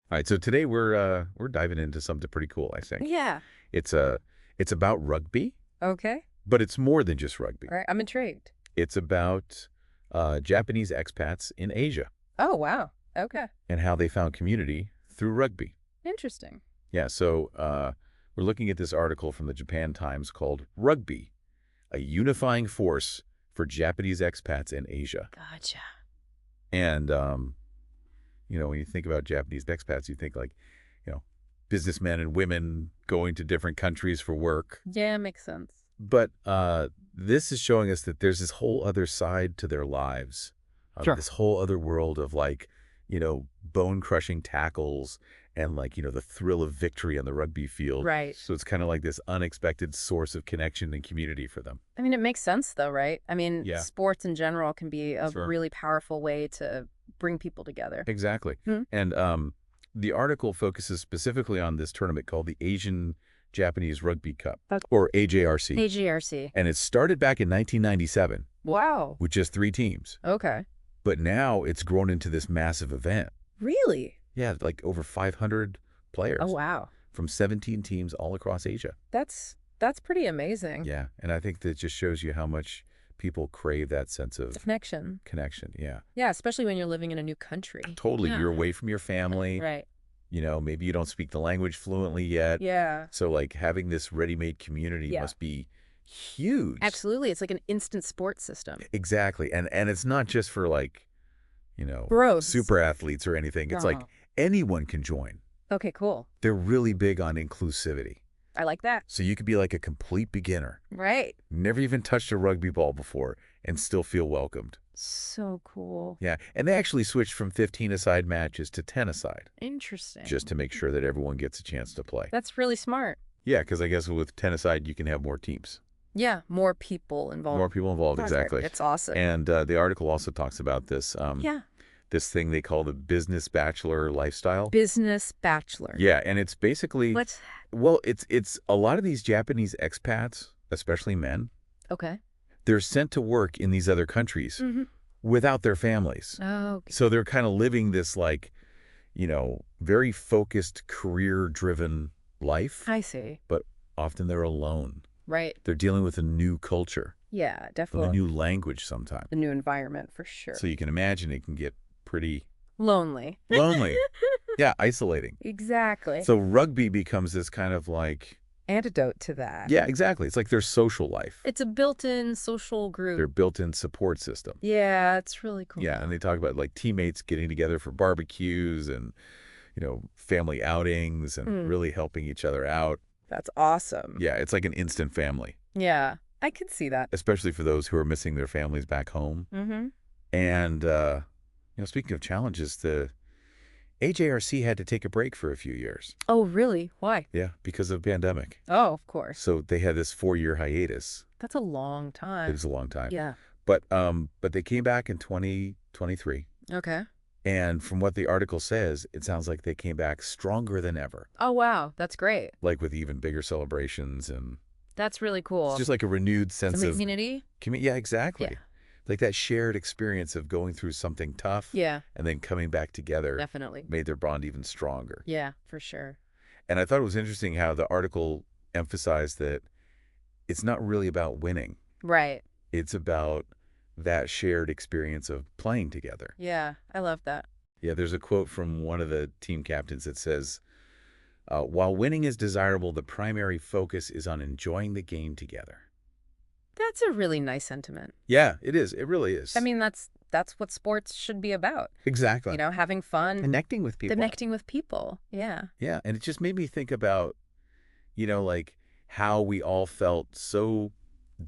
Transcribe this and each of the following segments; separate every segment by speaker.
Speaker 1: All right, so today we're diving into something pretty cool, I think.
Speaker 2: Yeah.
Speaker 1: It's about rugby,
Speaker 2: Okay.
Speaker 1: but it's more than just rugby.
Speaker 2: All right. I'm intrigued.
Speaker 1: It's about Japanese expats in Asia
Speaker 2: Oh, wow. Okay.
Speaker 1: and how they found community through rugby.
Speaker 2: Interesting.
Speaker 1: Yeah, so we're looking at this article from the Japan Times called "Rugby: A Unifying Force for Japanese Expats in Asia."
Speaker 2: Gotcha.
Speaker 1: And when you think about Japanese expats, you think like, you know, businessmen and women going to different countries for work.
Speaker 2: Yeah, makes sense.
Speaker 1: But this is showing us that there's this whole other side to their lives,
Speaker 2: Sure.
Speaker 1: this whole other world of like, bone-crushing tackles and like, the thrill of victory on the rugby field.
Speaker 2: Right.
Speaker 1: So it's kind of like this unexpected source of connection and community for them.
Speaker 2: I mean, it makes sense, though, right? I mean,
Speaker 1: Yeah,
Speaker 2: sports in general can be a
Speaker 1: sure.
Speaker 2: really powerful way to bring people together.
Speaker 1: Exactly.
Speaker 2: Hmm.
Speaker 1: And the article focuses specifically on this tournament called the Asian Japanese Rugby Cup, or AJRC.
Speaker 2: AGRC.
Speaker 1: And it started back in 1997
Speaker 2: Wow.
Speaker 1: with just 3 teams.
Speaker 2: Okay.
Speaker 1: But now it's grown into this massive event.
Speaker 2: Really?
Speaker 1: Yeah, like over 500 players
Speaker 2: Oh, wow.
Speaker 1: from 17 teams all across Asia.
Speaker 2: That's pretty amazing.
Speaker 1: Yeah, and I think that just shows you how much people crave that sense of
Speaker 2: Connection.
Speaker 1: connection. Yeah,
Speaker 2: Yeah, especially when you're living in a new country.
Speaker 1: totally.
Speaker 2: Yeah.
Speaker 1: You're away from your family.
Speaker 2: Right.
Speaker 1: Maybe you don't speak the language fluently yet.
Speaker 2: Yeah.
Speaker 1: So like having this ready-made community
Speaker 2: Yeah.
Speaker 1: must be huge.
Speaker 2: Absolutely. It's like an instant sports system.
Speaker 1: Exactly. And it's not just for like,
Speaker 2: Gross.
Speaker 1: super athletes or anything. It's like
Speaker 2: Uh-huh.
Speaker 1: anyone can join.
Speaker 2: Okay, cool.
Speaker 1: They're really big on inclusivity.
Speaker 2: I like that.
Speaker 1: So you could be like a complete beginner,
Speaker 2: Right.
Speaker 1: never even touched a rugby ball before, and still feel welcomed.
Speaker 2: So cool.
Speaker 1: Yeah, and they actually switched from 15-a-side matches to 10-a-side,
Speaker 2: Interesting.
Speaker 1: just to make sure that everyone gets a chance to play.
Speaker 2: That's really smart.
Speaker 1: Yeah, because I guess with 10-a-side, you can have more teams.
Speaker 2: Yeah, more people involved.
Speaker 1: More people involved,
Speaker 2: Perfect.
Speaker 1: exactly.
Speaker 2: It's awesome.
Speaker 1: And the article also talks about this
Speaker 2: Yeah.
Speaker 1: this thing they call the business bachelor lifestyle.
Speaker 2: Business bachelor.
Speaker 1: Yeah, and it's basically,
Speaker 2: What's
Speaker 1: well, it's a lot of these Japanese expats, especially men,
Speaker 2: okay?
Speaker 1: they're sent to work in these other countries
Speaker 2: Mm-hmm.
Speaker 1: without their families.
Speaker 2: Oh, okay.
Speaker 1: So they're kind of living this like, very focused, career-driven life,
Speaker 2: I see.
Speaker 1: but often they're alone.
Speaker 2: Right.
Speaker 1: They're dealing with a new culture,
Speaker 2: Yeah,
Speaker 1: with a
Speaker 2: definitely.
Speaker 1: new language sometimes.
Speaker 2: The new environment for sure.
Speaker 1: So you can imagine it can get pretty
Speaker 2: Lonely.
Speaker 1: lonely. Yeah, isolating.
Speaker 2: Exactly.
Speaker 1: So rugby becomes this kind of like,
Speaker 2: Antidote to that.
Speaker 1: yeah, exactly. It's like their social life,
Speaker 2: It's a built-in social group.
Speaker 1: their built-in support system.
Speaker 2: Yeah, it's really cool.
Speaker 1: Yeah, and they talk about like teammates getting together for barbecues and, family outings and really helping each other out.
Speaker 2: That's awesome.
Speaker 1: Yeah, it's like an instant family,
Speaker 2: Yeah, I could see that.
Speaker 1: especially for those who are missing their families back home.
Speaker 2: Mm-hmm.
Speaker 1: And, speaking of challenges, the AJRC had to take a break for a few years.
Speaker 2: Oh, really? Why?
Speaker 1: Yeah, because of pandemic.
Speaker 2: Oh, of course.
Speaker 1: So they had this 4-year hiatus.
Speaker 2: That's a long
Speaker 1: It
Speaker 2: time.
Speaker 1: was a long time.
Speaker 2: Yeah.
Speaker 1: But they came back in 2023.
Speaker 2: Okay.
Speaker 1: And from what the article says, it sounds like they came back stronger than ever,
Speaker 2: Oh, wow. That's great.
Speaker 1: like with even bigger celebrations. And
Speaker 2: That's really cool.
Speaker 1: it's just like a renewed sense of
Speaker 2: community?
Speaker 1: Yeah, exactly.
Speaker 2: Yeah.
Speaker 1: Like that shared experience of going through something tough
Speaker 2: Yeah,
Speaker 1: and then coming back together
Speaker 2: definitely.
Speaker 1: made their bond even stronger.
Speaker 2: Yeah, for sure.
Speaker 1: And I thought it was interesting how the article emphasized that it's not really about winning.
Speaker 2: Right.
Speaker 1: It's about that shared experience of playing together.
Speaker 2: Yeah, I love that.
Speaker 1: Yeah, there's a quote from one of the team captains that says, while winning is desirable, the primary focus is on enjoying the game together.
Speaker 2: That's a really nice sentiment.
Speaker 1: Yeah, it is. It really is.
Speaker 2: I mean, that's what sports should be about.
Speaker 1: exactly.
Speaker 2: Having fun,
Speaker 1: Connecting with people.
Speaker 2: connecting with people. Yeah.
Speaker 1: Yeah, and it just made me think about, like how we all felt so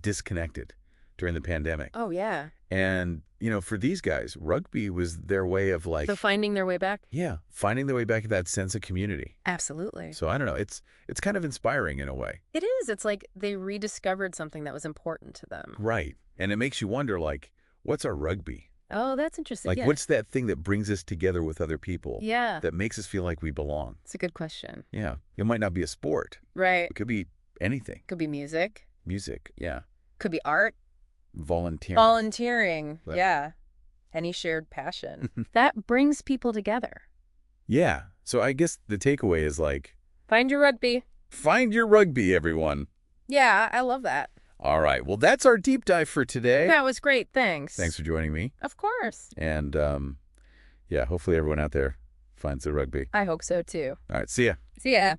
Speaker 1: disconnected during the pandemic.
Speaker 2: Oh, yeah.
Speaker 1: And, for these guys, rugby was their way of like,
Speaker 2: So finding their way back?
Speaker 1: yeah, finding their way back to that sense of community.
Speaker 2: Absolutely.
Speaker 1: So I don't know, it's kind of inspiring in a way.
Speaker 2: It is. It's like they rediscovered something that was important to them.
Speaker 1: Right. And it makes you wonder, like, what's our rugby?
Speaker 2: Oh, that's interesting.
Speaker 1: Like,
Speaker 2: Yeah.
Speaker 1: what's that thing that brings us together with other people
Speaker 2: Yeah.
Speaker 1: that makes us feel like we belong?
Speaker 2: It's a good question.
Speaker 1: Yeah. It might not be a sport.
Speaker 2: Right.
Speaker 1: It could be anything.
Speaker 2: Could be music.
Speaker 1: Music. Yeah.
Speaker 2: Could be art.
Speaker 1: Volunteering.
Speaker 2: Volunteering.
Speaker 1: But-
Speaker 2: Yeah. Any shared passion. That brings people together.
Speaker 1: Yeah. So I guess the takeaway is like,
Speaker 2: Find your rugby.
Speaker 1: find your rugby, everyone.
Speaker 2: Yeah, I love that.
Speaker 1: All right. Well, that's our deep dive for today.
Speaker 2: That was great. Thanks.
Speaker 1: Thanks for joining me.
Speaker 2: Of course.
Speaker 1: And yeah, hopefully everyone out there finds the rugby.
Speaker 2: I hope so too.
Speaker 1: All right. See ya.
Speaker 2: See ya.